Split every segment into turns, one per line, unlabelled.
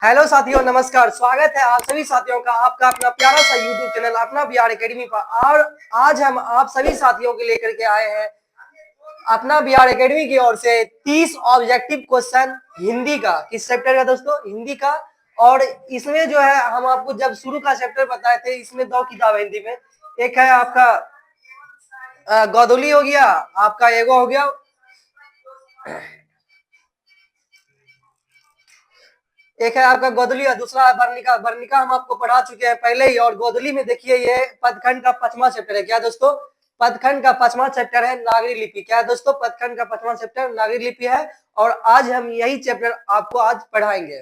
Hello साथियों, नमस्कार। स्वागत है आप सभी साथियों का आपका अपना प्यारा सा यूट्यूब चैनल अपना बिहार एकेडमी पर। और आज हम आप सभी साथियों के लेकर के आए हैं अपना बिहार एकेडमी की ओर से 30 ऑब्जेक्टिव क्वेश्चन हिंदी का। किस चैप्टर का दोस्तों? हिंदी का। और इसमें जो है हम आपको जब शुरू का चैप्टर बताए थे, इसमें 2 किताब है हिंदी में। एक है आपका गोदुली हो गया, आपका एगो हो गया, एक है आपका गोदली और दूसरा है वर्णिका। वर्णिका हम आपको पढ़ा चुके हैं पहले ही। और गोदली में देखिए ये पदखंड का 5वां चैप्टर है। क्या दोस्तों? पदखंड का 5वां चैप्टर है नागरी लिपि। क्या है दोस्तों? पदखंड का 5वां चैप्टर नागरी लिपि है। और आज हम यही चैप्टर आपको आज पढ़ाएंगे।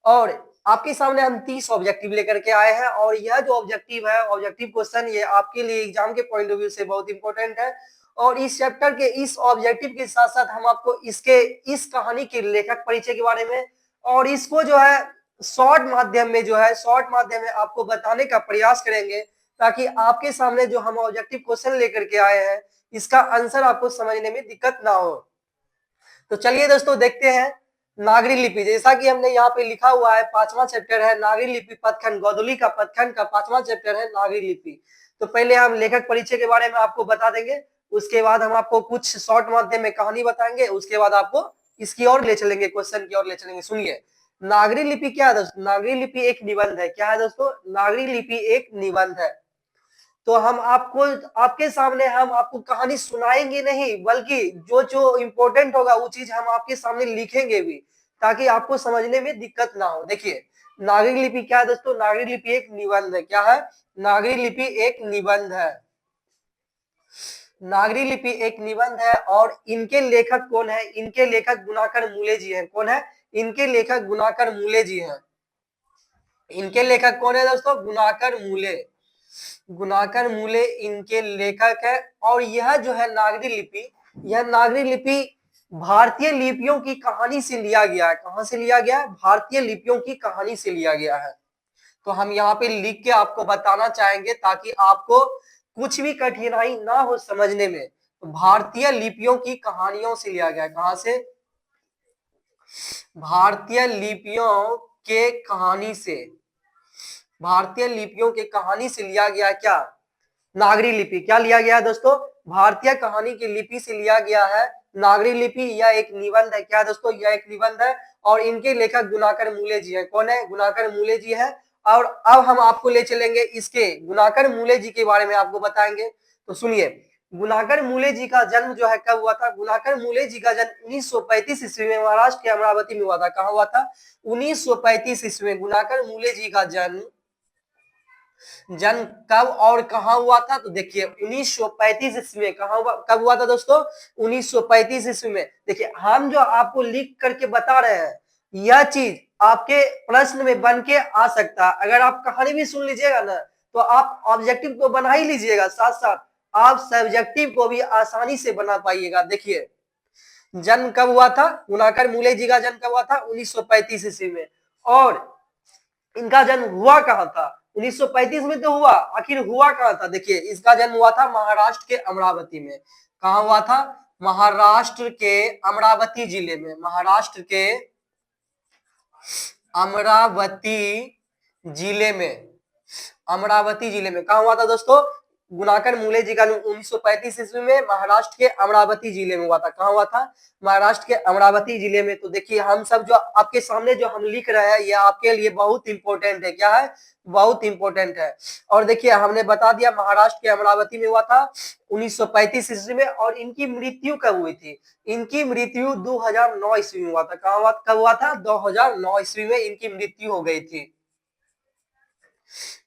और आपके सामने हम 30 ऑब्जेक्टिव लेकर के आए हैं। और यह जो ऑब्जेक्टिव है, ऑब्जेक्टिव क्वेश्चन, ये आपके लिए एग्जाम के पॉइंट ऑफ व्यू से बहुत इंपॉर्टेंट है। और इस चैप्टर के इस ऑब्जेक्टिव के साथ साथ हम आपको इसके इस कहानी के लेखक परिचय के बारे में और इसको जो है शॉर्ट माध्यम में शॉर्ट माध्यम में आपको बताने का प्रयास करेंगे, ताकि आपके सामने जो हम ऑब्जेक्टिव क्वेश्चन लेकर के आए हैं इसका आंसर आपको समझने में दिक्कत ना हो। तो चलिए दोस्तों देखते हैं नागरी लिपि। जैसा कि हमने यहाँ पे लिखा हुआ है 5वां चैप्टर है नागरी लिपि पदखंड। गोदुली का पदखंड का 5वां चैप्टर है नागरी लिपि। तो पहले हम लेखक परिचय के बारे में आपको बता देंगे, उसके बाद हम आपको कुछ शॉर्ट माध्यम में कहानी बताएंगे, उसके बाद आपको इसकी ओर ले चलेंगे, क्वेश्चन की ओर ले चलेंगे। सुनिए, नागरी लिपि क्या है दोस्तों? नागरी लिपि एक निबंध है। क्या है दोस्तों? नागरी लिपि एक निबंध है। तो हम आपको आपके सामने हम आपको कहानी सुनाएंगे नहीं, बल्कि जो जो इम्पोर्टेंट होगा वो चीज हम आपके सामने लिखेंगे भी, ताकि आपको समझने में दिक्कत ना हो। देखिए, नागरिक लिपि क्या है दोस्तों? नागरिक लिपि एक निबंध है। क्या है? नागरिक लिपि एक निबंध है। नागरी लिपि एक निबंध है। और इनके लेखक कौन है? इनके लेखक गुणाकर मूले जी हैं। कौन है? इनके लेखक गुणाकर मूले जी हैं। इनके लेखक कौन है दोस्तों? गुणाकर मूले। गुणाकर मूले इनके लेखक है। और यह जो है नागरी लिपि, यह नागरी लिपि भारतीय लिपियों की कहानी से लिया गया है। कहां से लिया गया है? भारतीय लिपियों की कहानी से लिया गया है। तो हम यहाँ पे लिख के आपको बताना चाहेंगे, ताकि आपको कुछ भी कठिनाई ना हो समझने में। तो भारतीय लिपियों की कहानियों से लिया गया है। कहां से? भारतीय लिपियों के कहानी से। भारतीय लिपियों के कहानी से लिया गया क्या? नागरी लिपि। क्या लिया गया है दोस्तों? भारतीय कहानी की लिपि से लिया गया है नागरी लिपि। यह एक निबंध है। क्या दोस्तों? यह एक निबंध है। और इनके लेखक गुणाकर मूले जी हैं। कौन है? गुणाकर मूले जी हैं। और अब हम आपको ले चलेंगे इसके गुणाकर मूले जी के बारे में आपको बताएंगे। तो सुनिए, गुणाकर मूले जी का जन्म जो है कब हुआ था? गुणाकर मूले जी का जन्म 1935 ईस्वी में महाराष्ट्र के अमरावती में हुआ था। कहाँ हुआ था? 1935 ईस्वी में गुणाकर मूले जी का जन्म जन्म कब और कहां हुआ था? तो देखिए 1935 ईस्वी में। कहा हुआ? कब हुआ था दोस्तों? 1935 ईस्वी में। देखिए, हम जो आपको लिख करके बता रहे हैं, यह चीज आपके प्रश्न में बन के आ सकता है। अगर आप कहानी भी सुन लीजिएगा ना, तो आप ऑब्जेक्टिव को बना ही लीजिएगा, साथ साथ आप सब्जेक्टिव को भी आसानी से बना पाइएगा। देखिए, जन्म कब हुआ था? गुणाकर मूले जी का जन्म कब हुआ था? 1935 ईस्वी में। और इनका जन्म हुआ कहां था? 1935 में तो हुआ, आखिर हुआ कहां था? देखिए, इसका जन्म हुआ था महाराष्ट्र के अमरावती में। कहां हुआ था? महाराष्ट्र के अमरावती जिले में। महाराष्ट्र के अमरावती जिले में। अमरावती जिले में कहा हुआ था दोस्तों? गुणाकर मूले जी का 1935 ईस्वी में महाराष्ट्र के अमरावती जिले में हुआ था। कहा हुआ था? महाराष्ट्र के अमरावती जिले में। तो देखिए, हम सब जो आपके सामने जो हम लिख रहे हैं, ये आपके लिए बहुत इंपॉर्टेंट है। क्या है? बहुत इंपॉर्टेंट है। और देखिए, हमने बता दिया महाराष्ट्र के अमरावती में हुआ था 1935 ईस्वी में। और इनकी मृत्यु कब हुई थी? इनकी मृत्यु 2009 ईस्वी में हुआ था। कब हुआ था? 2009 ईस्वी में इनकी मृत्यु हो गई थी।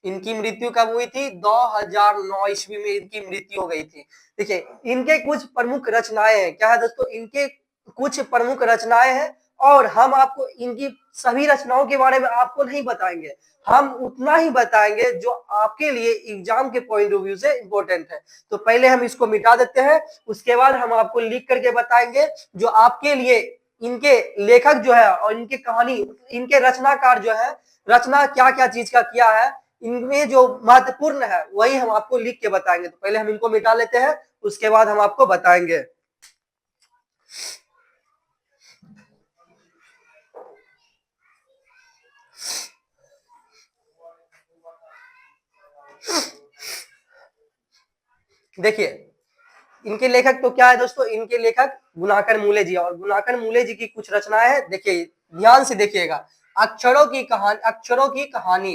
इनकी मृत्यु कब हुई थी? 2009 ईस्वी में इनकी मृत्यु हो गई थी। देखिए, इनके कुछ प्रमुख रचनाएं हैं। क्या है दोस्तों? इनके कुछ प्रमुख रचनाएं हैं। और हम आपको इनकी सभी रचनाओं के बारे में आपको नहीं बताएंगे, हम उतना ही बताएंगे जो आपके लिए एग्जाम के पॉइंट ऑफ व्यू से इंपॉर्टेंट है। तो पहले हम इसको मिटा देते हैं, उसके बाद हम आपको लिख करके बताएंगे जो आपके लिए इनके लेखक जो है और इनके कहानी, इनके रचनाकार जो है, रचना क्या क्या चीज का किया है, इनमें जो महत्वपूर्ण है वही हम आपको लिख के बताएंगे। तो पहले हम इनको मिटा लेते हैं, उसके बाद हम आपको बताएंगे। देखिए इनके लेखक तो क्या है दोस्तों, इनके लेखक गुणाकर मूले जी, और गुणाकर मूले जी की कुछ रचनाएं हैं, देखिए ध्यान से देखिएगा। अक्षरों की कहानी,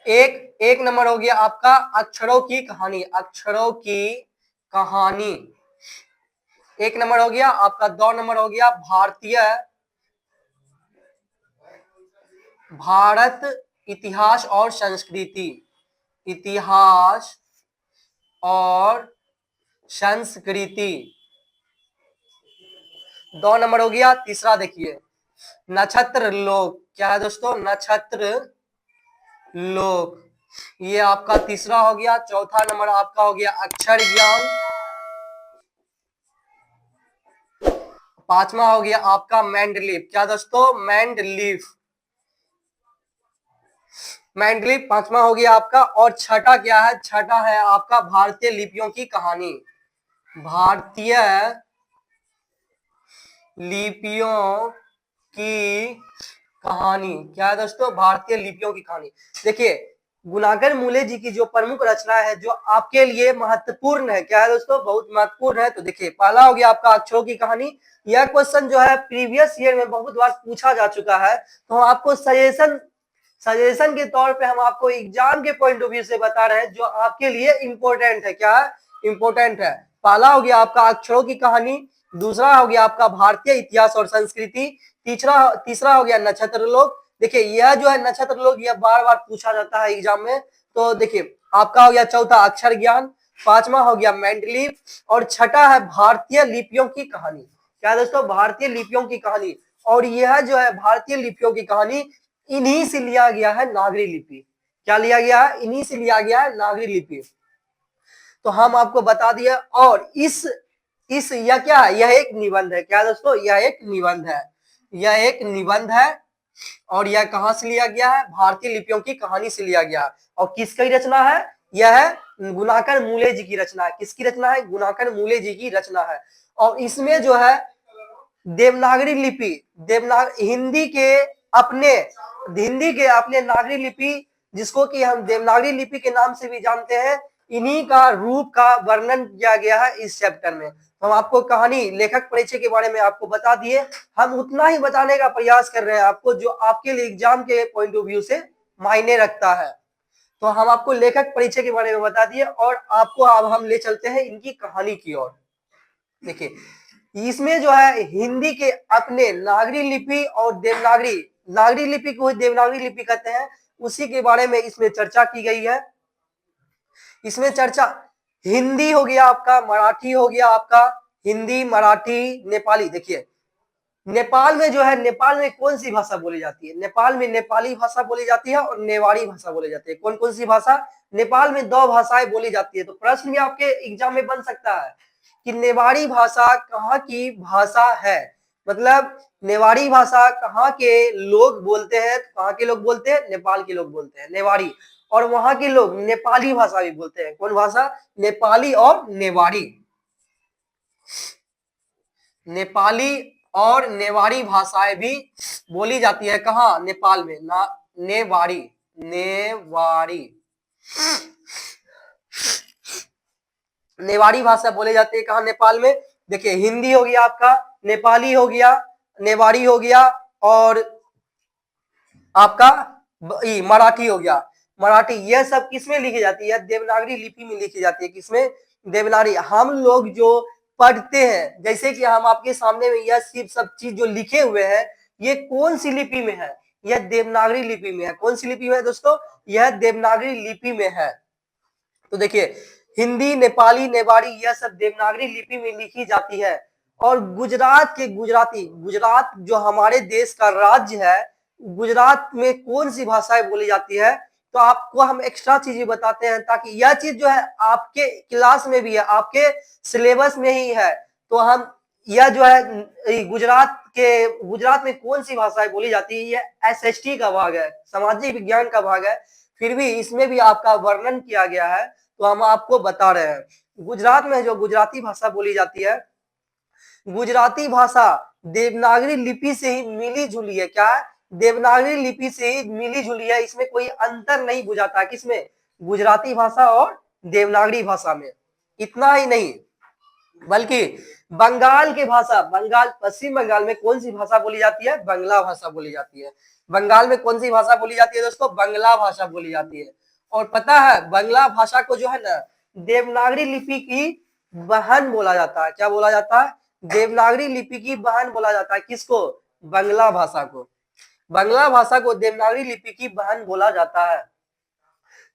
एक नंबर हो गया आपका अक्षरों की कहानी, अक्षरों की कहानी एक नंबर हो गया आपका। 2 नंबर हो गया भारत इतिहास और संस्कृति, इतिहास और संस्कृति 2 नंबर हो गया। तीसरा देखिए नक्षत्र लोक, क्या है दोस्तों, नक्षत्र लोक, ये आपका तीसरा हो गया। चौथा नंबर आपका हो गया अक्षर ज्ञान, पांचवा हो गया आपका मैंडलीफ, क्या दोस्तों, मैंडलीफ, मैंडलीफ पांचवा हो गया आपका। और छठा क्या है, छठा है आपका भारतीय लिपियों की कहानी, भारतीय लिपियों की कहानी, क्या है दोस्तों, भारतीय लिपियों की कहानी। देखिए गुणाकर मूले जी की जो प्रमुख रचना है जो आपके लिए महत्वपूर्ण है, क्या है दोस्तों, बहुत महत्वपूर्ण है। तो देखिए पहला हो गया आपका अक्षरों की कहानी। यह क्वेश्चन जो है प्रीवियस ईयर में बहुत बार पूछा जा चुका है, तो आपको सजेशन के तौर पे हम आपको एग्जाम के पॉइंट ऑफ व्यू से बता रहे हैं जो आपके लिए इंपॉर्टेंट है, क्या इंपॉर्टेंट है। पहला हो गया आपका अक्षरों की कहानी, दूसरा हो गया आपका भारतीय इतिहास और संस्कृति, तीसरा हो गया नक्षत्र लोक। देखिए यह जो है नक्षत्र लोक यह बार बार पूछा जाता है एग्जाम में। तो देखिए आपका हो गया चौथा अक्षर ज्ञान, पांचवा हो गया मैंडलीफ, और छठा है भारतीय लिपियों की कहानी, क्या दोस्तों, भारतीय लिपियों की कहानी। और यह जो है भारतीय लिपियों की कहानी इन्हीं से लिया गया है नागरी लिपि, क्या लिया गया है, इन्हीं से लिया गया है नागरी लिपि। तो हम आपको बता दिया। और इस यह क्या है, यह एक निबंध है, क्या दोस्तों, यह एक निबंध है, यह एक निबंध है। और यह कहां से लिया गया है, भारतीय लिपियों की कहानी से लिया गया है। और किसकी रचना है, यह है गुणाकर मूले जी की रचना है। किसकी रचना है, गुणाकर मूले जी की रचना है। और इसमें जो है देवनागरी लिपि, अपने हिंदी के अपने नागरी लिपि, जिसको कि हम देवनागरी लिपि के नाम से भी जानते हैं, इन्हीं का रूप का वर्णन किया गया है इस चैप्टर में। हम आपको कहानी लेखक परिचय के बारे में आपको बता दिए, हम उतना ही बताने का प्रयास कर रहे हैं आपको जो आपके लिए एग्जाम के पॉइंट ऑफ व्यू से मायने रखता है। तो हम आपको लेखक परिचय के बारे में बता दिए, और आपको अब हम ले चलते हैं इनकी कहानी की ओर। देखिए इसमें जो है हिंदी के अपने नागरी लिपि और देवनागरी, नागरी लिपि को देवनागरी लिपि कहते हैं, उसी के बारे में इसमें चर्चा की गई है। इसमें चर्चा हिंदी हो गया आपका, मराठी हो गया आपका, हिंदी मराठी नेपाली। देखिए नेपाल में जो है, नेपाल में कौन सी भाषा बोली जाती है, नेपाल में नेपाली भाषा बोली जाती है और नेवाड़ी भाषा बोली जाती है। कौन कौन सी भाषा, नेपाल में 2 भाषाएं बोली जाती है। तो प्रश्न भी आपके एग्जाम में बन सकता है कि नेवाड़ी भाषा कहाँ की भाषा है, मतलब नेवाड़ी भाषा कहाँ के लोग बोलते हैं, कहाँ के लोग बोलते हैं, नेपाल के लोग बोलते हैं नेवाड़ी, और वहां के लोग नेपाली भाषा भी बोलते हैं। कौन भाषा, नेपाली और नेवाड़ी, नेपाली और नेवाड़ी भाषाएं भी बोली जाती है। कहाँ, नेपाल में नेवाड़ी, नेवाड़ी, नेवाड़ी भाषा बोली जाती है कहाँ, नेपाल में। देखिए हिंदी हो गया आपका, नेपाली हो गया, नेवाड़ी हो गया, और आपका मराठी हो गया। मराठी यह सब किसमें लिखी जाती है, देवनागरी लिपि में लिखी जाती है। किसमें, देवनागरी। हम लोग जो पढ़ते हैं, जैसे कि हम आपके सामने में यह सब चीज जो लिखे हुए हैं, ये कौन सी लिपि में है, यह देवनागरी लिपि में है। कौन सी लिपि में है दोस्तों, यह देवनागरी लिपि में है। तो देखिए हिंदी, नेपाली, नेवाड़ी यह सब देवनागरी लिपि में लिखी जाती है। और गुजरात के गुजराती, गुजरात जो हमारे देश का राज्य है, गुजरात में कौन सी भाषाएं बोली जाती है, तो आपको हम एक्स्ट्रा चीजें बताते हैं ताकि यह चीज जो है आपके क्लास में भी है, आपके सिलेबस में ही है। तो हम यह जो है गुजरात में कौन सी भाषाएं बोली जाती है, यह एसएसटी का भाग है, सामाजिक विज्ञान का भाग है, फिर भी इसमें भी आपका वर्णन किया गया है। तो हम आपको बता रहे हैं गुजरात में जो गुजराती भाषा बोली जाती है, गुजराती भाषा देवनागरी लिपि से ही मिली जुली है। क्या है, देवनागरी लिपि से ही मिली जुली है, इसमें कोई अंतर नहीं बुझाता। किसमें, गुजराती भाषा और देवनागरी भाषा में। इतना ही नहीं बल्कि बंगाल की भाषा, बंगाल पश्चिम बंगाल में कौन सी भाषा बोली जाती है? बंगला भाषा बोली जाती है। बंगाल में कौन सी भाषा बोली जाती है दोस्तों? बंगला भाषा बोली जाती है। और पता है बंगला भाषा को जो है ना देवनागरी लिपि की बहन बोला जाता है। क्या बोला जाता है? देवनागरी लिपि की बहन बोला जाता है। किसको? बंगला भाषा को। बंगला भाषा को देवनागरी लिपि की बहन बोला जाता है।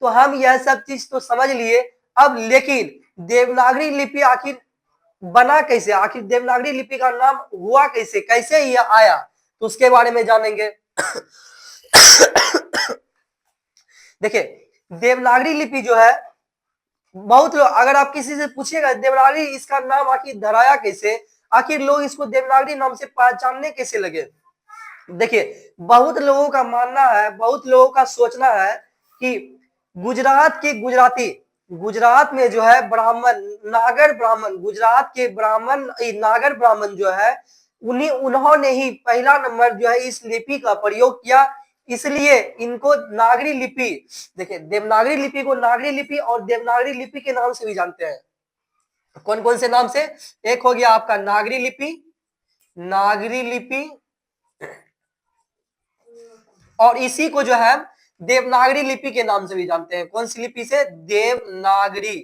तो हम यह सब चीज तो समझ लिए। अब लेकिन देवनागरी लिपि आखिर बना कैसे? आखिर देवनागरी लिपि का नाम हुआ कैसे? कैसे ये आया? तो उसके बारे में जानेंगे। देखिए देवनागरी लिपि जो है, बहुत लोग अगर आप किसी से पूछिएगा देवनागरी इसका नाम आखिर धराया कैसे, आखिर लोग इसको देवनागरी नाम से पहचानने कैसे लगे? देखिए बहुत लोगों का मानना है, बहुत लोगों का सोचना है कि गुजरात के गुजराती, गुजरात में जो है ब्राह्मण, नागर ब्राह्मण, गुजरात के ब्राह्मण, नागर ब्राह्मण जो है उन्होंने ही पहला नंबर जो है इस लिपि का प्रयोग किया। इसलिए इनको नागरी लिपि, देखिए देवनागरी लिपि को नागरी लिपि और देवनागरी लिपि के नाम से भी जानते हैं। कौन कौन से नाम से? एक हो गया आपका नागरी लिपि, नागरी लिपि, और इसी को जो है देवनागरी लिपि के नाम से भी जानते हैं। कौन सी लिपि से? देवनागरी,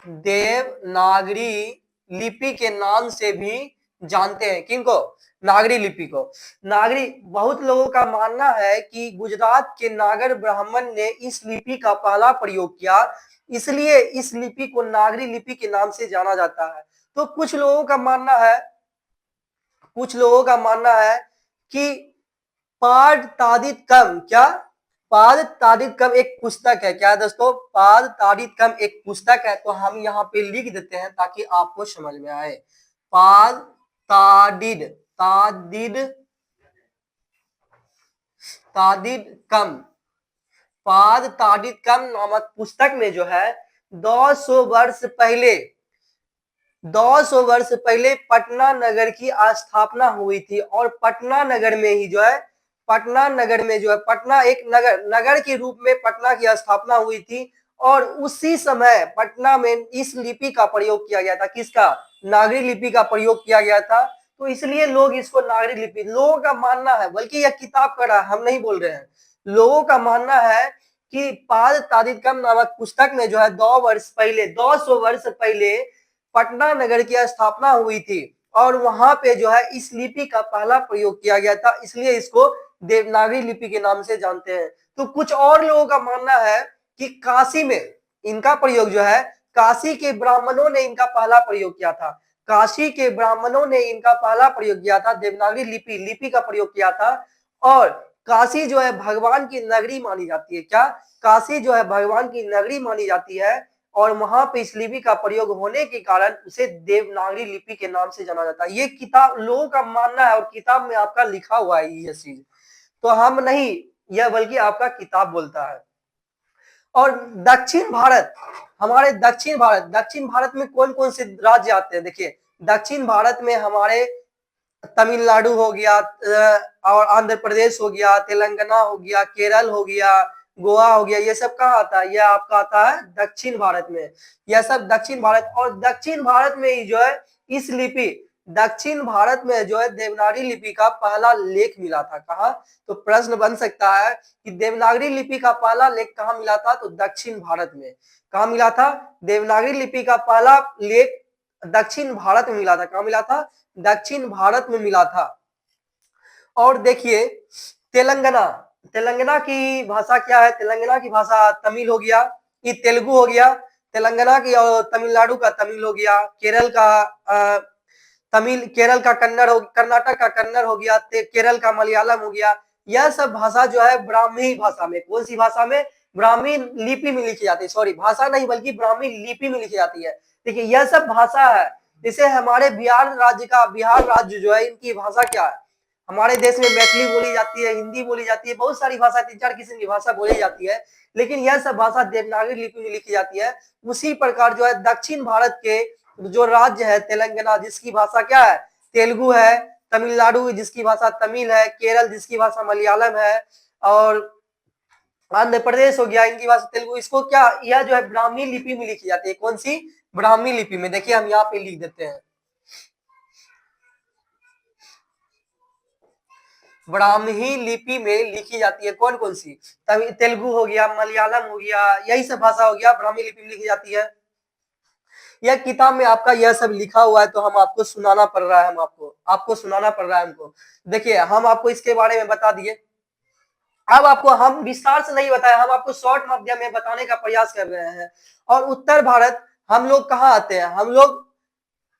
देवनागरी लिपि के नाम से भी जानते हैं। किनको? नागरी लिपि को। नागरी, बहुत लोगों का मानना है कि गुजरात के नागर ब्राह्मण ने इस लिपि का पहला प्रयोग किया, इसलिए इस लिपि को नागरी लिपि के नाम से जाना जाता है। तो कुछ लोगों का मानना है, कुछ लोगों का मानना है कि पाद ताड़ित कम, क्या? पाद ताड़ित कम एक पुस्तक है। क्या है दोस्तों? पाद ताड़ित कम एक पुस्तक है। तो हम यहाँ पे लिख देते हैं ताकि आपको समझ में आए। पाद ताड़ित, ताड़ित, ताड़ित कम, पाद ताड़ित कम नामक पुस्तक में जो है 200 वर्ष पहले, 200 वर्ष पहले पटना नगर की स्थापना हुई थी। और पटना नगर में ही जो है, पटना नगर में जो है, पटना एक नगर, नगर के रूप में पटना की स्थापना हुई थी। और उसी समय पटना में इस लिपि का प्रयोग किया गया था। किसका? नागरी लिपि का प्रयोग किया गया था। तो इसलिए लोग इसको नागरी लिपि, लोगों का मानना है, बल्कि यह किताब का रहा, हम नहीं बोल रहे हैं, लोगों का मानना है कि पाद ताड़ित कम नामक पुस्तक में जो है 200 वर्ष पहले पटना नगर की स्थापना हुई थी और वहां पे जो है इस लिपि का पहला प्रयोग किया गया था, इसलिए इसको देवनागरी लिपि के नाम से जानते हैं। तो कुछ और लोगों का मानना है कि काशी में इनका प्रयोग जो है, काशी के ब्राह्मणों ने इनका पहला प्रयोग किया था, काशी के ब्राह्मणों ने इनका पहला प्रयोग किया था, देवनागरी लिपि का प्रयोग किया था। और काशी जो है भगवान की नगरी मानी जाती है। क्या? काशी जो है भगवान की नगरी मानी जाती है और वहां पे इस लिपि का प्रयोग होने के कारण उसे देवनागरी लिपि के नाम से जाना जाता है। ये किताब लोगों का मानना है और किताब में आपका लिखा हुआ है ये चीज, तो हम नहीं, यह बल्कि आपका किताब बोलता है। और दक्षिण भारत, हमारे दक्षिण भारत में कौन कौन से राज्य आते हैं? देखिए दक्षिण भारत में हमारे तमिलनाडु हो गया, और आंध्र प्रदेश हो गया, तेलंगाना हो गया, केरल हो गया, गोवा हो गया, ये सब कहाँ आता है? यह आपका आता है दक्षिण भारत में। यह सब दक्षिण भारत, और दक्षिण भारत में ही जो है इस लिपि, दक्षिण भारत में जो है देवनागरी लिपि का पहला लेख मिला था। कहाँ? तो प्रश्न बन सकता है कि देवनागरी लिपि का पहला लेख कहाँ मिला था? तो दक्षिण भारत में। कहाँ मिला था? देवनागरी लिपि का पहला लेख दक्षिण भारत में मिला था। कहाँ मिला था? दक्षिण भारत में मिला था। और देखिए तेलंगाना, तेलंगाना की भाषा क्या है? तेलंगाना की भाषा तमिल हो गया, ये तेलुगु हो गया, तेलंगाना की, और तमिलनाडु का तमिल हो गया, केरल का तमिल, केरल का कन्नड़ हो, कर्नाटक का कन्नड़ हो गया, केरल का मलयालम हो गया। यह सब भाषा जो है ब्राह्मी भाषा में, कौन सी भाषा में? ब्राह्मी लिपि में लिखी जाती है, सॉरी भाषा नहीं बल्कि ब्राह्मी लिपि में लिखी जाती है। देखिए यह सब भाषा है। जैसे हमारे बिहार राज्य का, बिहार राज्य जो है इनकी भाषा क्या है? हमारे देश में मैथिली बोली जाती है, हिंदी बोली जाती है, बहुत सारी भाषा, 3-4 किस्म की भाषा बोली जाती है, लेकिन यह सब भाषा देवनागरी लिपि में लिखी जाती है। उसी प्रकार जो है दक्षिण भारत के जो राज्य है तेलंगाना, जिसकी भाषा क्या है? तेलुगु है, तमिलनाडु जिसकी भाषा तमिल है, केरल जिसकी भाषा मलयालम है, और आंध्र प्रदेश हो गया, इनकी भाषा तेलुगु। इसको क्या, यह जो है ब्राह्मी लिपि में लिखी जाती है। कौन सी? ब्राह्मी लिपि में। देखिए हम यहाँ पे लिख देते हैं, ब्राह्मी लिपि में लिखी जाती है। कौन कौन सी? तभी तेलुगु हो गया, मलयालम हो गया, यही सब भाषा हो गया, ब्राह्मी लिपि में लिखी जाती है। यह किताब में आपका यह सब लिखा हुआ है, तो हम आपको सुनाना पड़ रहा है, हम आपको सुनाना पड़ रहा है हमको। देखिए हम आपको इसके बारे में बता दिए। अब आपको हम विस्तार से नहीं बताया, हम आपको शॉर्ट माध्यम में बताने का प्रयास कर रहे हैं। और उत्तर भारत हम लोग कहाँ आते हैं? हम लोग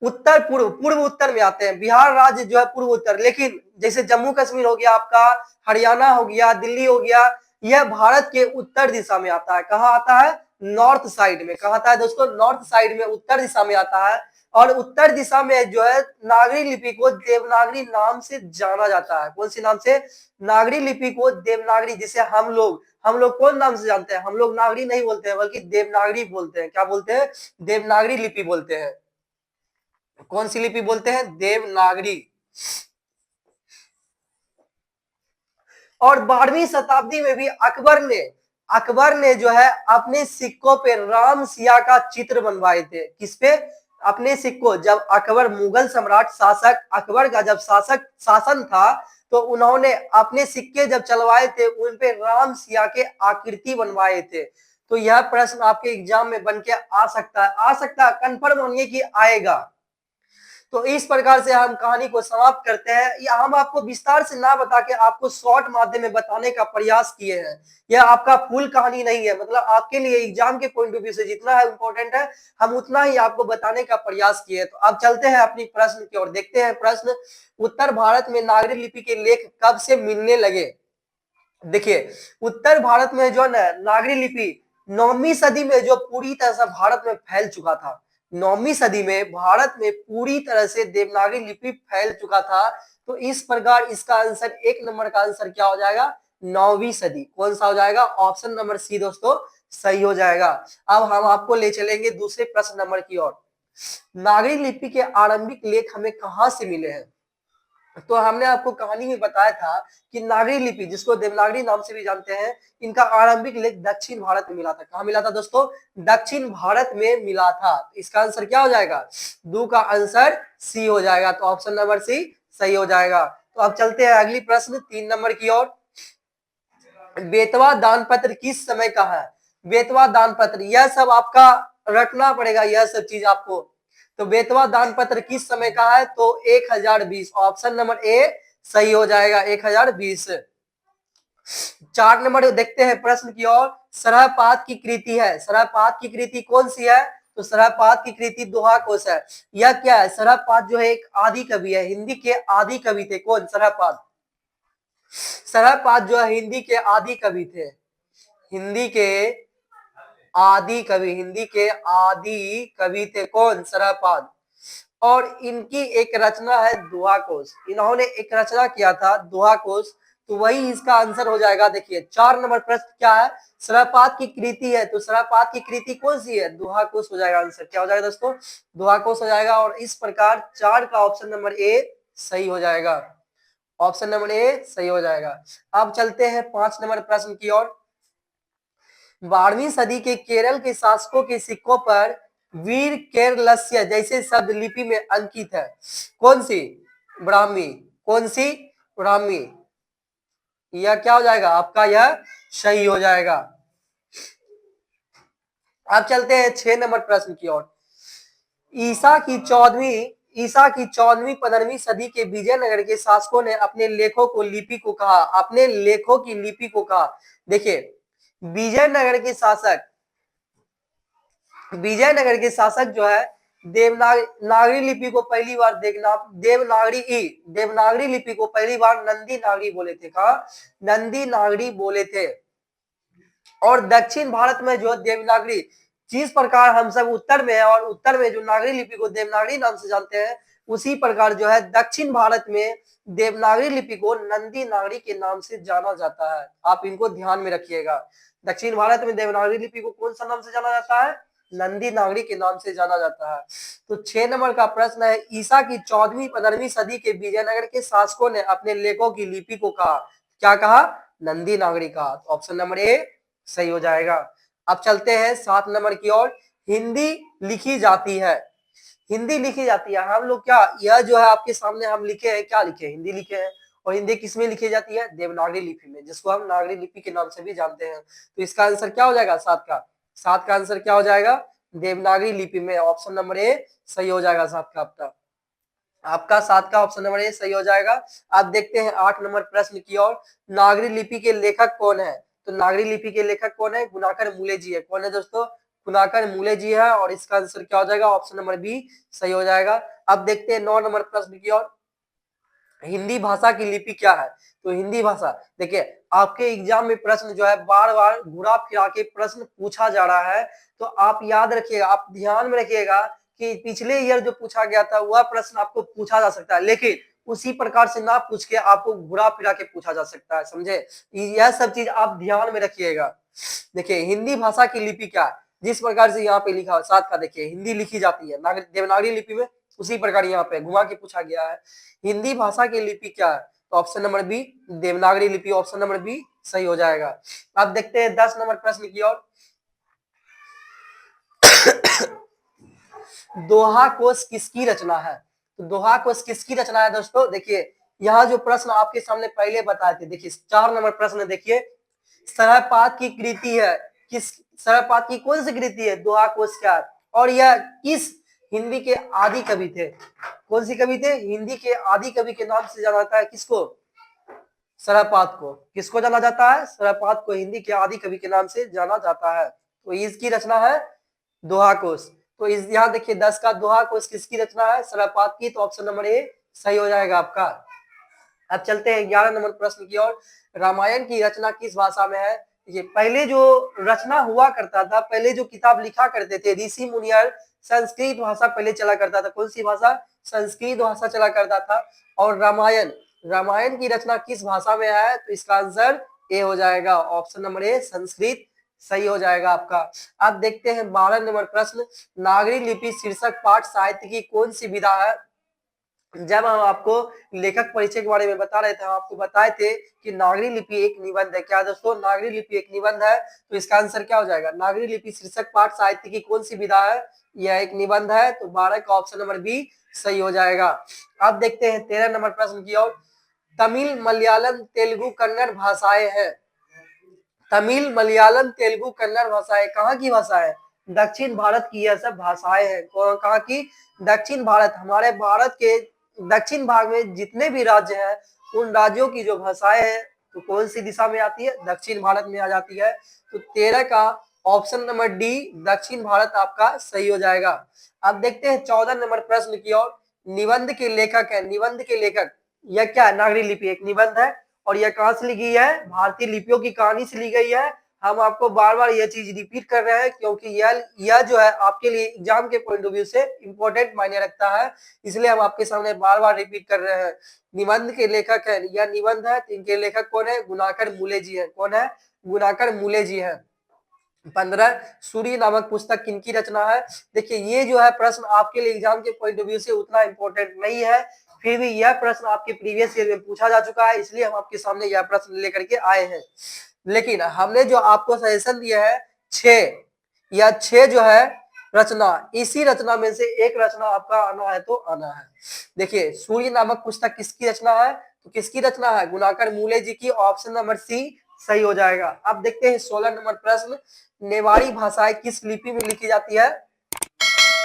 उत्तर पूर्व, पूर्व उत्तर में आते हैं। बिहार राज्य जो है पूर्व उत्तर, लेकिन जैसे जम्मू कश्मीर हो गया आपका, हरियाणा हो गया, दिल्ली हो गया, यह भारत के उत्तर दिशा में आता है। कहाँ आता है? नॉर्थ साइड में। कहाँ आता है दोस्तों? नॉर्थ साइड में, उत्तर दिशा में आता है। और उत्तर दिशा में जो है नागरी लिपि को देवनागरी नाम से जाना जाता है। कौन सी नाम से? नागरी लिपि को देवनागरी, जिसे हम लोग कौन नाम से जानते हैं? हम लोग नागरी नहीं बोलते हैं, बल्कि देवनागरी बोलते हैं। क्या बोलते हैं? देवनागरी लिपि बोलते हैं। कौन सी लिपि बोलते हैं? देवनागरी। और 12वीं शताब्दी में भी अकबर ने जो है अपने सिक्कों पे राम सिया का चित्र बनवाए थे। किस पे? अपने सिक्कों, जब अकबर मुगल सम्राट शासक अकबर का जब शासन था, तो उन्होंने अपने सिक्के जब चलवाए थे, उन पे राम सिया के आकृति बनवाए थे। तो यह प्रश्न आपके एग्जाम में बन के आ सकता है, कंफर्म मानिए कि आएगा। तो इस प्रकार से हम कहानी को समाप्त करते हैं। या हम आपको विस्तार से ना बता के आपको शॉर्ट माध्यम में बताने का प्रयास किए हैं। यह आपका फुल कहानी नहीं है, मतलब आपके लिए एग्जाम के पॉइंट ऑफ व्यू से जितना है इम्पोर्टेंट है, हम उतना ही आपको बताने का प्रयास किए। तो अब चलते हैं अपनी प्रश्न की ओर। देखते हैं प्रश्न, उत्तर भारत में नागरी लिपि के लेख कब से मिलने लगे? देखिए उत्तर भारत में जो है नागरी लिपि 9वीं सदी में जो पूरी तरह से भारत में फैल चुका था। 9वीं सदी में भारत में पूरी तरह से देवनागरी लिपि फैल चुका था। तो इस प्रकार इसका आंसर, 1 नंबर का आंसर क्या हो जाएगा? 9वीं सदी। कौन सा हो जाएगा? ऑप्शन नंबर सी दोस्तों सही हो जाएगा। अब हम आपको ले चलेंगे दूसरे प्रश्न नंबर की ओर। नागरी लिपि के आरंभिक लेख हमें कहां से मिले हैं? तो हमने आपको कहानी में बताया था कि नागरी लिपि, जिसको देवनागरी नाम से भी जानते हैं, इनका आरंभिक लेख दक्षिण भारत में मिला था। कहां मिला था दोस्तों? दक्षिण भारत में मिला था। इसका आंसर क्या हो जाएगा? दो का आंसर सी हो जाएगा। तो ऑप्शन नंबर सी सही हो जाएगा। तो अब चलते हैं अगली प्रश्न 3 नंबर की ओर। बेतवा दान पत्र किस समय का है? बेतवा दान पत्र, यह सब आपका रटना पड़ेगा, यह सब चीज आपको। तो बेतवा दान पत्र किस समय का है? तो 1020। ऑप्शन नंबर ए सही हो जाएगा, 1020। 4 नंबर देखते हैं प्रश्न की ओर। सरहपाद की कृति है, सरहपाद की कृति कौन सी है? तो सरहपाद की कृति दोहा कोश है। यह क्या है? सरहपाद जो है एक आदि कवि है, हिंदी के आदि कवि थे। कौन? सरहपाद। सरहपाद जो है हिंदी के आदि कवि थे, हिंदी के आदि कवि थे। कौन? सरहपाद। और इनकी एक रचना है दोहा कोश, इन्होंने एक रचना किया था दोहा कोश। तो वही इसका आंसर हो जाएगा। देखिए 4 नंबर प्रश्न क्या है? सरहपाद की कृति है, तो सरहपाद की कृति कौन सी है? दोहा कोश हो जाएगा आंसर। क्या हो जाएगा दोस्तों? दोहा कोश हो जाएगा। और इस प्रकार 4 का ऑप्शन नंबर ए सही हो जाएगा। ऑप्शन नंबर ए सही हो जाएगा। अब चलते हैं 5 नंबर प्रश्न की ओर। 12वीं सदी के केरल के शासकों के सिक्कों पर वीर केरलस्य जैसे शब्द लिपि में अंकित है। कौन सी? ब्राह्मी। कौन सी? ब्राह्मी। यह क्या हो जाएगा आपका? यह सही हो जाएगा। अब चलते हैं 6 नंबर प्रश्न की ओर। ईसा की 14वीं 15वीं सदी के विजयनगर के शासकों ने अपने लेखों को लिपि को कहा, अपने लेखों की लिपि को कहा। देखिए विजयनगर के शासक, विजयनगर के शासक जो है देवनागरी लिपि को पहली बार देखना, देवनागरी लिपि को पहली बार नंदी नागरी बोले थे। कहा? नंदी नागरी बोले थे। और दक्षिण भारत में जो देवनागरी, जिस प्रकार हम सब उत्तर में है और उत्तर में जो नागरी लिपि को देवनागरी नाम से जानते हैं, उसी प्रकार जो है दक्षिण भारत में देवनागरी लिपि को नंदी नागरी के नाम से जाना जाता है। आप इनको ध्यान में रखिएगा। दक्षिण भारत में देवनागरी लिपि को कौन सा नाम से जाना जाता है? नंदी नागरी के नाम से जाना जाता है। तो 6 नंबर का प्रश्न है, ईसा की 14वीं 15वीं सदी के विजयनगर के शासकों ने अपने लेखों की लिपि को कहा, क्या कहा? नंदी नागरी कहा। ऑप्शन नंबर ए सही हो जाएगा। अब चलते हैं 7 नंबर की ओर। हिंदी लिखी जाती है, हिंदी लिखी जाती है। हम लोग क्या, यह जो है आपके सामने हम लिखे हैं, क्या लिखे हैं, हिंदी लिखे हैं। और हिंदी किस में लिखी जाती है, देवनागरी लिपि में, जिसको हम नागरी लिपि के नाम से भी जानते हैं। तो इसका आंसर क्या हो जाएगा, 7 का आंसर क्या हो जाएगा, देवनागरी लिपि में। ऑप्शन नंबर ए सही हो जाएगा 7 का आपका 7 का ऑप्शन नंबर ए सही हो जाएगा। अब देखते हैं 8 नंबर प्रश्न की ओर। नागरी लिपि के लेखक कौन है, तो नागरी लिपि के लेखक कौन है, गुणाकर मूले जी है। कौन है दोस्तों, गुणाकर मूले जी है। और इसका आंसर क्या हो जाएगा, ऑप्शन नंबर बी सही हो जाएगा। अब देखते हैं 9 नंबर प्रश्न की ओर। हिंदी भाषा की लिपि क्या है, तो हिंदी भाषा, देखिए आपके एग्जाम में प्रश्न जो है बार बार घुरा फिरा के प्रश्न पूछा जा रहा है। तो आप याद रखिएगा, आप ध्यान में रखिएगा कि पिछले ईयर जो पूछा गया था वह प्रश्न आपको पूछा जा सकता है, लेकिन उसी प्रकार से ना पूछ के आपको घुरा फिरा के पूछा जा सकता है, समझे। यह सब चीज आप ध्यान में रखिएगा। देखिए हिंदी भाषा की लिपि क्या है, जिस प्रकार से यहाँ पे लिखा है 7 का, देखिए हिंदी लिखी जाती है देवनागरी लिपि में, उसी प्रकार यहाँ पे घुमा के पूछा गया है। हिंदी भाषा की लिपि क्या है, तो ऑप्शन नंबर बी देवनागरी लिपि, ऑप्शन नंबर बी सही हो जाएगा। अब देखते हैं 10 नंबर प्रश्न की ओर। दोहा कोश किसकी रचना है, तो दोहा कोश किसकी रचना है दोस्तों, देखिए यहाँ जो प्रश्न आपके सामने पहले बताए थे, देखिए 4 नंबर प्रश्न देखिए, सरहपाद की कृति है, किस सरहपाद की कौन सी कृति है, दोहा कोश क्या है, और यह किस हिंदी के आदि कवि थे, कौन सी कवि थे, हिंदी के आदि कवि के नाम से जाना जाता है किसको, सरहपाद को। किसको जाना जाता है, सरहपाद को हिंदी के आदि कवि के नाम से जाना जाता है। तो इसकी रचना है दोहा कोश। तो इस यहाँ देखिए 10 का दोहा कोश किसकी रचना है, सरहपाद की, तो ऑप्शन नंबर ए सही हो जाएगा आपका। अब चलते हैं 11 नंबर प्रश्न की ओर। रामायण की रचना किस भाषा में है, ये पहले जो रचना हुआ करता था, पहले जो किताब लिखा करते थे ऋषि मुनियर, संस्कृत भाषा पहले चला करता था। कौन सी भाषा, संस्कृत भाषा चला करता था। और रामायण, रामायण की रचना किस भाषा में है, तो इसका आंसर ए हो जाएगा, ऑप्शन नंबर ए संस्कृत सही हो जाएगा आपका। अब देखते हैं 12 नंबर प्रश्न। नागरी लिपि शीर्षक पाठ साहित्य की कौन सी विधा है। जब हम आपको लेखक परिचय के बारे में बता रहे थे, हम आपको बताए थे कि नागरी लिपि एक निबंध है। क्या दोस्तों, नागरी लिपि एक निबंध है। तो इसका आंसर क्या हो जाएगा, नागरी लिपि शीर्षक पाठ साहित्य की कौन सी विधा है, यह एक निबंध है। तो 12 का ऑप्शन नंबर बी सही हो जाएगा। अब देखते हैं 13 नंबर प्रश्न की ओर। तमिल मलयालम तेलुगु कन्नड़ भाषाएं हैं, तमिल मलयालम तेलुगु कन्नड़ भाषाएं कहाँ की भाषा है, दक्षिण भारत की यह सब भाषाएं हैं। कहाँ की, दक्षिण भारत, हमारे भारत के दक्षिण भाग में जितने भी राज्य हैं उन राज्यों की जो भाषाएं हैं तो कौन सी दिशा में आती है, दक्षिण भारत में आ जाती है। तो 13 का ऑप्शन नंबर डी दक्षिण भारत आपका सही हो जाएगा। अब देखते हैं 14 नंबर प्रश्न की ओर। निबंध के लेखक है, निबंध के लेखक, यह क्या है, नागरी लिपि एक निबंध है। और यह कहां से ली गई है, भारतीय लिपियों की कहानी से ली गई है। हम आपको बार बार यह चीज रिपीट कर रहे हैं क्योंकि यह जो है आपके लिए एग्जाम के पॉइंट ऑफ व्यू से इंपॉर्टेंट मायने रखता है, इसलिए हम आपके सामने बार बार रिपीट कर रहे हैं। निबंध के लेखक है, यह निबंध है, इनके लेखक कौन है, गुणाकर मूले जी है। कौन है, गुणाकर मूले जी है। 15 सूर्य नामक पुस्तक किनकी रचना है। देखिए ये जो है प्रश्न आपके लिए एग्जाम के पॉइंट ऑफ व्यू से उतना इंपॉर्टेंट नहीं है, फिर भी यह प्रश्न आपके प्रीवियस ईयर में पूछा जा चुका है, इसलिए हम आपके सामने यह प्रश्न लेकर के आए हैं। लेकिन हमने जो आपको सजेशन दिया है 6 या 6 जो है रचना, इसी रचना में से एक रचना आपका आना है तो आना है। देखिए सूर्य नामक पुस्तक किसकी रचना है, तो किसकी रचना है, गुणाकर मूले जी की, ऑप्शन नंबर सी सही हो जाएगा। अब देखते हैं 16 नंबर प्रश्न। नेवाड़ी भाषाएं किस लिपि में लिखी जाती है,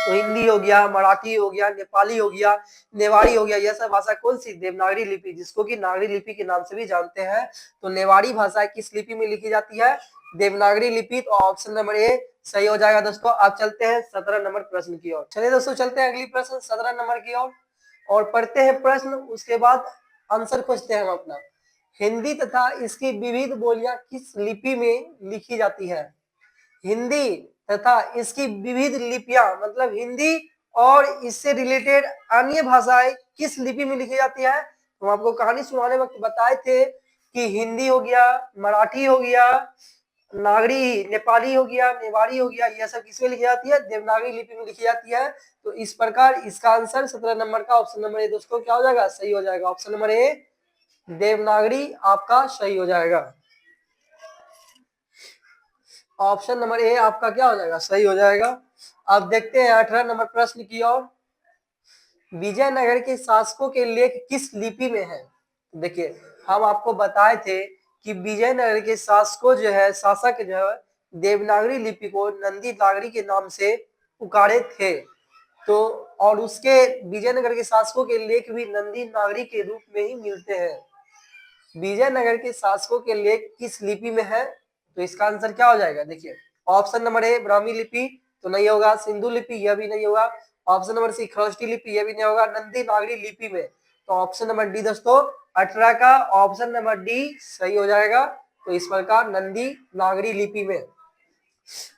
तो हिंदी हो गया, मराठी हो गया, नेपाली हो गया, नेवाड़ी हो गया, यह सब भाषा कौन सी, देवनागरी लिपि, जिसको कि नागरी लिपि के नाम से भी जानते हैं। तो नेवाड़ी भाषा किस लिपि में लिखी जाती है, देवनागरी लिपि, तो ऑप्शन नंबर ए सही हो जाएगा दोस्तों। आप चलते हैं 17 नंबर प्रश्न की ओर। चलिए दोस्तों चलते हैं अगली प्रश्न 17 नंबर की ओर और पढ़ते हैं प्रश्न, उसके बाद आंसर खोजते हैं हम अपना। हिंदी तथा इसकी विविध बोलियां किस लिपि में लिखी जाती है, हिंदी तथा इसकी विविध लिपियां, मतलब हिंदी और इससे रिलेटेड अन्य भाषाएं किस लिपि में लिखी जाती है। हम आपको कहानी सुनाने वक्त बताए थे कि हिंदी हो गया, मराठी हो गया, नागरी नेपाली हो गया, नेवाड़ी हो गया, यह सब किसमें लिखी जाती है, देवनागरी लिपि में लिखी जाती है। तो इस प्रकार इसका आंसर 17 नंबर का ऑप्शन नंबर ए दोस्तों क्या हो जाएगा, सही हो जाएगा। ऑप्शन नंबर ए देवनागरी आपका सही हो जाएगा। ऑप्शन नंबर ए आपका क्या हो जाएगा, सही हो जाएगा। अब देखते हैं 18 नंबर प्रश्न की ओर। विजयनगर के शासकों के लेख किस लिपि में है? देखिए हम आपको बताए थे कि विजयनगर के शासकों जो है, शासक जो है, देवनागरी लिपि को नंदी नागरी के नाम से पुकारे थे। तो और उसके विजयनगर के शासकों के लेख भी नंदी नागरी के रूप में ही मिलते हैं। विजयनगर के शासकों के लेख किस लिपि में है? तो इसका आंसर क्या हो जाएगा, देखिए ऑप्शन नंबर ए ब्राह्मी लिपि तो नहीं होगा, सिंधु लिपि यह भी नहीं होगा, ऑप्शन नंबर सी खरोष्टी लिपि यह भी नहीं होगा, नंदी नागरी लिपि में तो ऑप्शन नंबर डी दोस्तों 18 का ऑप्शन नंबर डी सही हो जाएगा। तो इस प्रकार नंदी नागरी लिपि में।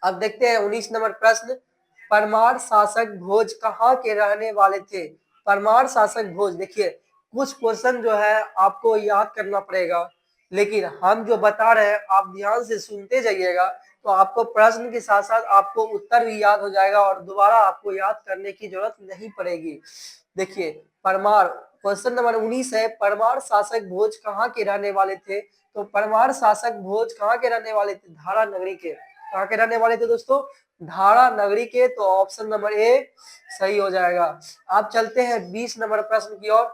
अब देखते हैं 19 नंबर प्रश्न। परमार शासक भोज कहाँ के रहने वाले थे? परमार शासक भोज, देखिए कुछ क्वेश्चन जो है आपको याद करना पड़ेगा, लेकिन हम जो बता रहे हैं आप ध्यान से सुनते जाइएगा तो आपको प्रश्न के साथ साथ आपको उत्तर भी याद हो जाएगा और दोबारा आपको याद करने की जरूरत नहीं पड़ेगी। देखिए परमार, क्वेश्चन नंबर 19 है, परमार शासक भोज कहाँ के रहने वाले थे? तो परमार शासक भोज कहाँ के रहने वाले थे? धारा नगरी के। कहाँ के रहने वाले थे दोस्तों? धारा नगरी के। तो ऑप्शन नंबर ए सही हो जाएगा। आप चलते हैं 20 नंबर प्रश्न की ओर।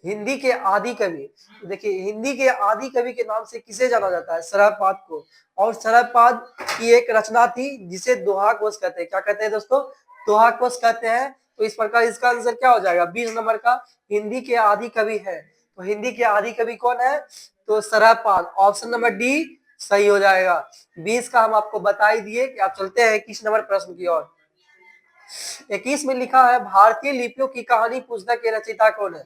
हिंदी के आदि कवि, देखिए हिंदी के आदि कवि के नाम से किसे जाना जाता है? शरदपाद को। और शरदपाद की एक रचना थी जिसे दोहा कोश कहते हैं। क्या कहते हैं दोस्तों? दोहा कोश कहते हैं। तो इस प्रकार इसका आंसर क्या हो जाएगा, 20 नंबर का हिंदी के आदि कवि है। तो हिंदी के आदि कवि कौन है? तो शरदपाद, ऑप्शन नंबर डी सही हो जाएगा। 20 का हम आपको बता ही दिए कि आप चलते हैं 21 नंबर प्रश्न की ओर। 21 में लिखा है भारतीय लिपियों की कहानी पुस्तक के रचयिता कौन है?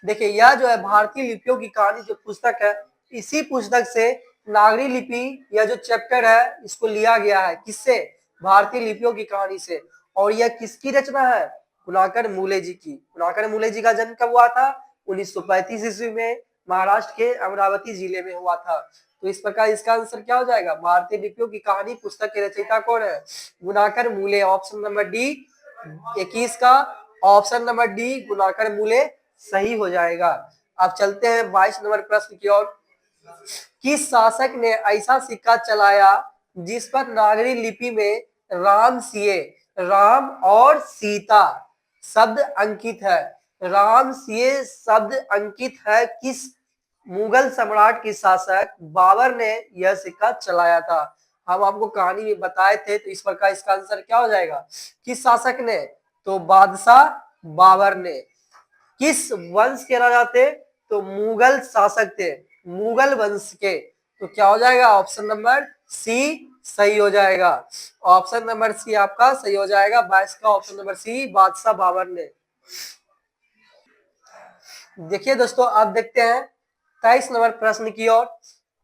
देखिए यह जो है भारतीय लिपियों की कहानी जो पुस्तक है, इसी पुस्तक से नागरी लिपि यह जो चैप्टर है इसको लिया गया है। किससे? भारतीय लिपियों की कहानी से। और यह किसकी रचना है? कुलाकर मूले जी की। कुलाकर मूले जी का जन्म कब हुआ था? 1935 ईस्वी में महाराष्ट्र के अमरावती जिले में हुआ था। तो इस प्रकार इसका आंसर क्या हो जाएगा, भारतीय लिपियों की कहानी पुस्तक के रचयिता कौन है? गुणाकर मूले, ऑप्शन नंबर डी 21 का ऑप्शन नंबर डी गुणाकर मूले सही हो जाएगा। अब चलते हैं 22 नंबर प्रश्न की ओर। किस शासक ने ऐसा सिक्का चलाया जिस पर नागरी लिपि में राम सिए, राम और सीता शब्द अंकित है? राम सिए शब्द अंकित है। किस मुगल सम्राट के शासक बाबर ने यह सिक्का चलाया था? हम आपको कहानी में बताए थे। तो इस प्रकार इसका आंसर क्या हो जाएगा, किस शासक ने? तो बादशाह बाबर ने। किस वंश के राजा थे? तो मुगल शासक थे, मुगल वंश के। तो क्या हो जाएगा, ऑप्शन नंबर सी सही हो जाएगा। ऑप्शन नंबर सी आपका सही हो जाएगा। 22 का ऑप्शन नंबर सी बादशाह बाबर ने। देखिए दोस्तों अब देखते हैं 23 नंबर प्रश्न की ओर।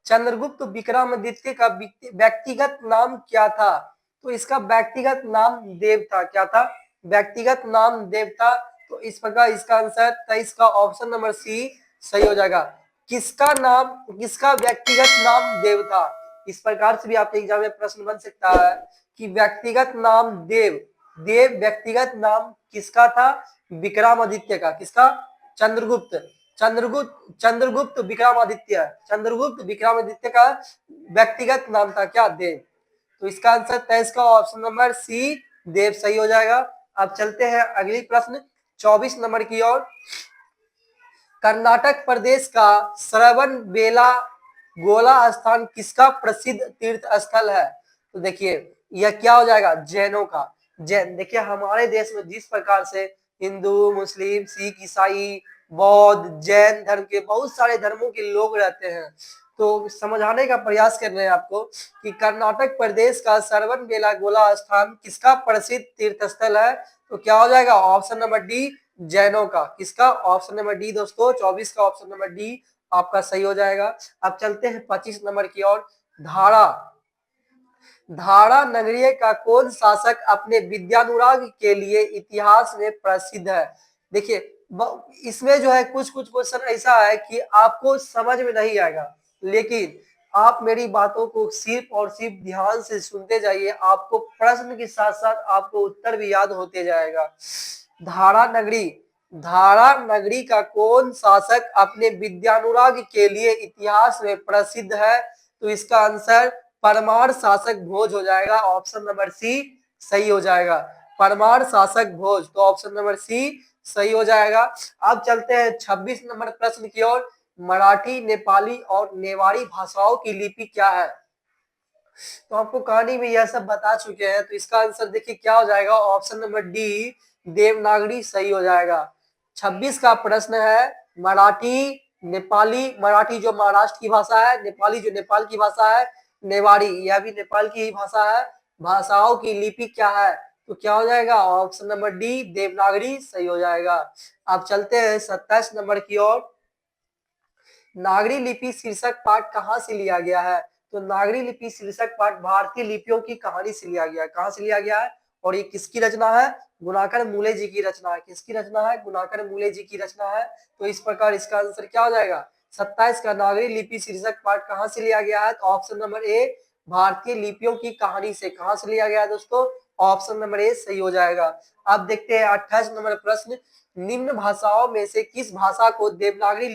चंद्रगुप्त विक्रमादित्य का व्यक्तिगत नाम क्या था? तो इसका व्यक्तिगत नाम देव था। क्या था? व्यक्तिगत नाम देव था। तो इस प्रकार इसका आंसर 23 का ऑप्शन नंबर सी सही हो जाएगा। किसका नाम, किसका व्यक्तिगत नाम देव था? इस प्रकार से भी आपके एग्जाम में प्रश्न बन सकता है कि व्यक्तिगत नाम देव, देव व्यक्तिगत नाम किसका था? विक्रमादित्य का। किसका? चंद्रगुप्त, चंद्रगुप्त विक्रमादित्य, चंद्रगुप्त विक्रमादित्य का व्यक्तिगत नाम था क्या? देव। तो इसका आंसर 23 का ऑप्शन नंबर सी देव सही हो जाएगा। अब चलते हैं अगली प्रश्न 24 नंबर की ओर। कर्नाटक प्रदेश का श्रवण बेला गोला स्थान किसका प्रसिद्ध तीर्थ स्थल है? तो देखिए यह क्या हो जाएगा, जैनों का। जैन, देखिए हमारे देश में जिस प्रकार से हिंदू, मुस्लिम, सिख, ईसाई, बौद्ध, जैन धर्म के बहुत सारे धर्मों के लोग रहते हैं, तो समझाने का प्रयास कर रहे हैं आपको कि कर्नाटक प्रदेश का श्रवण बेला गोला स्थान किसका प्रसिद्ध तीर्थ स्थल है? तो क्या हो जाएगा, ऑप्शन नंबर डी जैनों का। किसका? ऑप्शन नंबर डी दोस्तों, 24 का ऑप्शन नंबर डी आपका सही हो जाएगा। अब चलते हैं 25 नंबर की ओर। धारा, धारा नगरीय का कौन शासक अपने विद्यानुराग के लिए इतिहास में प्रसिद्ध है? देखिए इसमें जो है कुछ कुछ क्वेश्चन ऐसा है कि आपको समझ में नहीं आएगा, लेकिन आप मेरी बातों को सिर्फ और सिर्फ ध्यान से सुनते जाइए, आपको प्रश्न के साथ साथ आपको उत्तर भी याद होते जाएगा। धारा नगरी, धारा नगरी का कौन शासक अपने विद्यानुराग के लिए इतिहास में प्रसिद्ध है? तो इसका आंसर परमार शासक भोज हो जाएगा। ऑप्शन नंबर सी सही हो जाएगा। परमार शासक भोज, तो ऑप्शन नंबर सी सही हो जाएगा। अब चलते हैं 26 नंबर प्रश्न की ओर। मराठी, नेपाली और नेवारी भाषाओं की लिपि क्या है? तो आपको कहानी में यह सब बता चुके हैं, तो इसका आंसर देखिए क्या हो जाएगा। ऑप्शन नंबर डी देवनागरी सही हो जाएगा। 26 का प्रश्न है मराठी, नेपाली, मराठी जो महाराष्ट्र की भाषा है, नेपाली जो नेपाल की भाषा है, नेवारी यह भी नेपाल की ही भाषा है, भाषाओं की लिपि क्या है? तो क्या हो जाएगा? ऑप्शन नंबर डी देवनागरी सही हो जाएगा। अब चलते हैं 27 नंबर की ओर। नागरी लिपि शीर्षक पाठ कहाँ से लिया गया है? तो नागरी लिपि शीर्षक पाठ भारतीय लिपियों की कहानी से लिया गया है। कहाँ से लिया गया है और ये किसकी रचना है? गुणाकर मूले जी की रचना है। किसकी रचना है? गुणाकर मूले जी की रचना है। तो इस प्रकार इसका आंसर क्या हो जाएगा? 27 का नागरी लिपि शीर्षक पाठ कहाँ से लिया गया है? तो ऑप्शन नंबर ए भारतीय लिपियों की कहानी से। कहाँ से लिया गया है दोस्तों? ऑप्शन नंबर ए सही हो जाएगा। अब देखते हैं 28 नंबर प्रश्न। निम्न भाषाओं में से किस भाषा को देवनागरी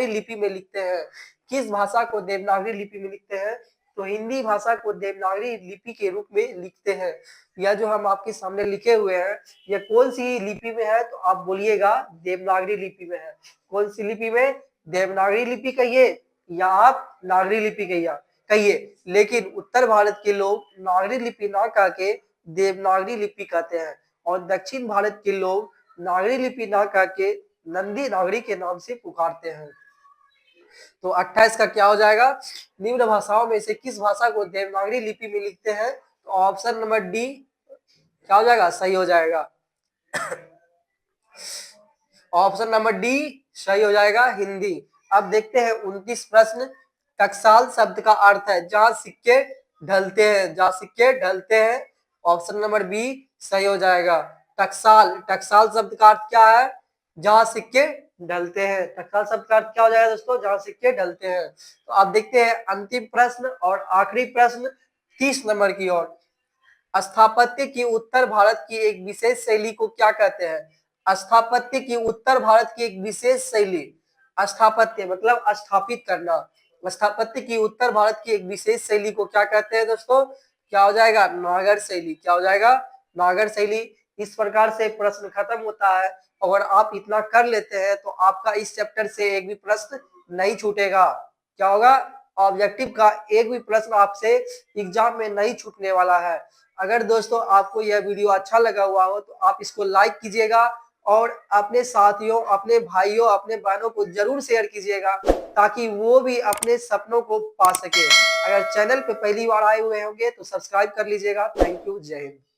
लिपि में लिखते हैं? किस भाषा को देवनागरी लिपि में लिखते हैं? तो हिंदी भाषा को देवनागरी लिपि के रूप में लिखते हैं। यह जो हम आपके सामने लिखे हुए हैं, यह कौन सी लिपि में है? तो आप बोलिएगा देवनागरी लिपि में है। कौन सी लिपि में? देवनागरी लिपि कहिए या आप नागरी लिपि कहिए, लेकिन उत्तर भारत के लोग नागरी लिपि ना कह के देवनागरी लिपि कहते हैं, और दक्षिण भारत के लोग नागरी लिपि ना कह के नंदी नागरी के नाम से पुकारते हैं। तो 28 का क्या हो जाएगा? निम्न भाषाओं में से किस भाषा को देवनागरी लिपि में लिखते हैं? तो ऑप्शन नंबर डी क्या हो जाएगा? सही हो जाएगा। ऑप्शन नंबर डी सही हो जाएगा, हिंदी। अब देखते हैं 29 प्रश्न। टकसाल शब्द का अर्थ है जहां सिक्के ढलते हैं। जहां सिक्के ढलते हैं, ऑप्शन नंबर बी सही हो जाएगा। टकसाल, टकसाल शब्द का अर्थ क्या है? जहां सिक्के ढलते हैं। टकसाल शब्द का अर्थ क्या हो जाएगा दोस्तों? जहां सिक्के ढलते हैं। तो आप देखते हैं अंतिम प्रश्न और आखिरी प्रश्न 30 नंबर की ओर। स्थापत्य की उत्तर भारत की एक विशेष शैली को क्या कहते हैं? स्थापत्य की उत्तर भारत की एक विशेष शैली, स्थापत्य मतलब स्थापित करना। स्थापत्य की उत्तर भारत की एक विशेष शैली को क्या कहते हैं दोस्तों? क्या हो जाएगा? नागर शैली। क्या हो जाएगा? नागर शैली। इस प्रकार से प्रश्न खत्म होता है। अगर आप इतना कर लेते हैं तो आपका इस चैप्टर से एक भी प्रश्न नहीं छूटेगा। क्या होगा? ऑब्जेक्टिव का एक भी प्रश्न आपसे एग्जाम में नहीं छूटने वाला है। अगर दोस्तों आपको यह वीडियो अच्छा लगा हुआ हो तो आप इसको लाइक कीजिएगा और अपने साथियों, अपने भाइयों, अपने बहनों को जरूर शेयर कीजिएगा ताकि वो भी अपने सपनों को पा सके। अगर चैनल पे पहली बार आए हुए होंगे तो सब्सक्राइब कर लीजिएगा। थैंक यू, जय हिंद।